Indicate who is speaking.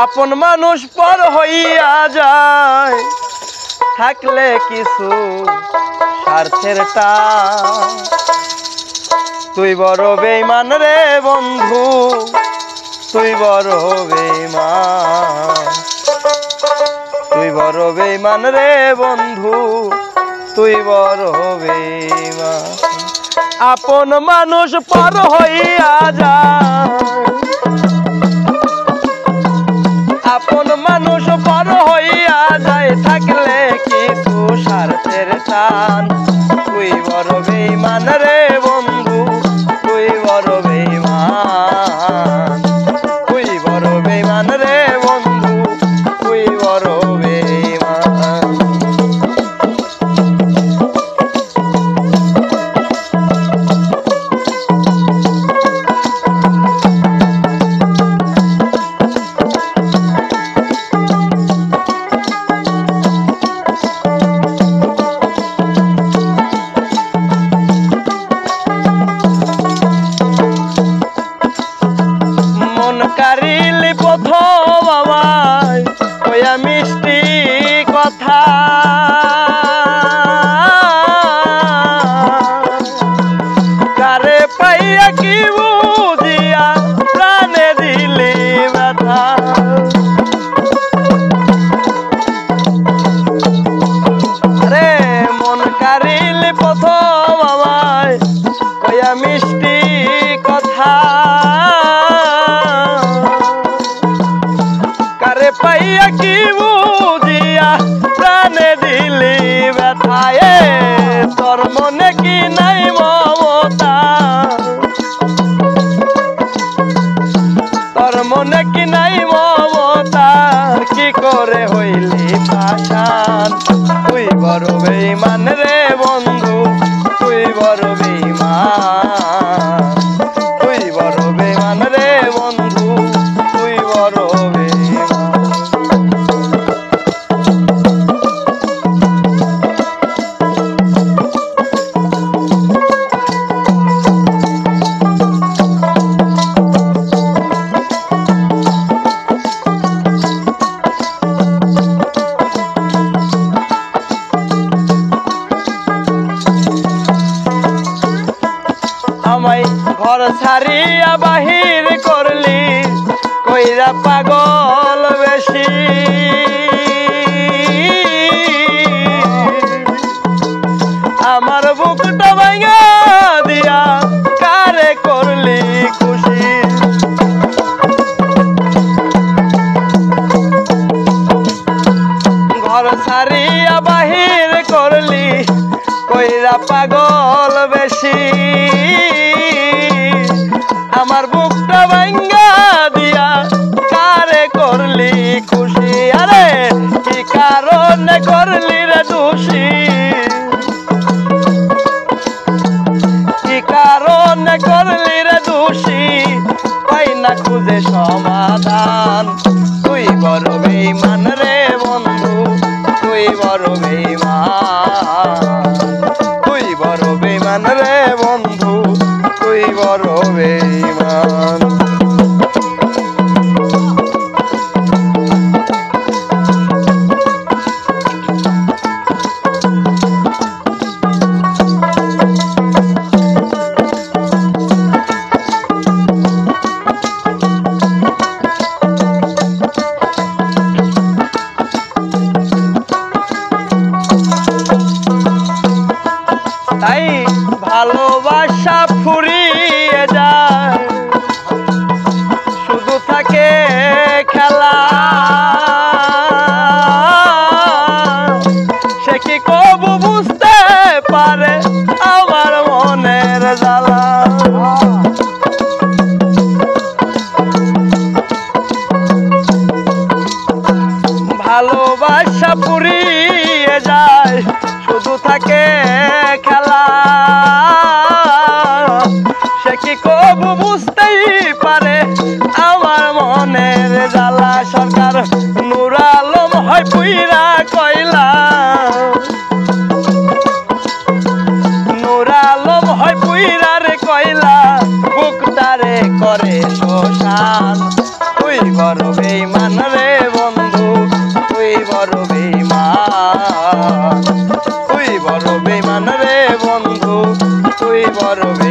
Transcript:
Speaker 1: আপন মানুষ পর হইয়া যায় থাকলে কিছু স্বার্থের টান। তুই বড় বেঈমান রে বন্ধু, তুই বড় বেঈমান, তুই বড় বেঈমান রে বন্ধু, তুই বড় বেঈমান। আপন মানুষ পর হইয়া যায়, আপন মানুষ পর হইয়া যায় থাকলে কিছু স্বার্থের টান। তুই বড় বেঈমান রে বন্ধু, তুই বড় বেঈমান, তুই বড় বেঈমান রে বন্ধু, তুই বড় বেঈমান। কারিলি প্রথম আমায় কইয়া মিষ্টি কথা, কারে পাইয়া কি বুঝিয়া প্রাণে দিলি ব্যথা। রে মন কারিলি প্রথম আমায় কইয়া মিষ্টি কথা, কারে পাইয়া কি বুঝিয়া প্রাণে দিলি ব্যথায়। তোর মনে কি নাই মমতা, তোর মনে কি নাই মমতা, কি করে হইলি পাষাণ। তুই বড় বেঈমান রে বন্ধু, তুই বড় বেঈমান, তুই বড় বেঈমান রে বন্ধু, তুই বড় বেঈমান। আমায় ঘর ছাড়িয়া বাহির করলি কইরা পাগল বেশি, আমার বুকটা ভাঙা দিয়া কারে করলি খুশি। ঘর ছাড়িয়া বাহির করলি কইরা পাগল বেশি, আমার বুকটা ভাঙ্গা দিয়া কারে করলি খুশি। আরে কি কারণে করলি রে দোষী, কি কারণে করলি রে দোষী, পাই না খুঁজে সমাধান। তুই বড় বেঈমান রে বন্ধু, তুই বড় বেঈমান, তুই বড় বেঈমান রে বন্ধু, তুই বড় বেঈমান। তাই ভালোবাসা ফুরিয়ে যায়, শুধু থাকে খেলা। সে কি কবু বুঝতে পারে আমার মনের জ্বালা। ভালোবাসা ফুরিয়ে যায়, শুধু থাকে খেলা। সে কি কবু বুঝতেই পারে আমার মনের জ্বালা। সরকার নূর আলম হয় পুইরা কয়লা, নূর আলম হয় পুইরা রে কয়লা, বুকটারে করে শ্মশান। তুই বড় বেঈমান। বড়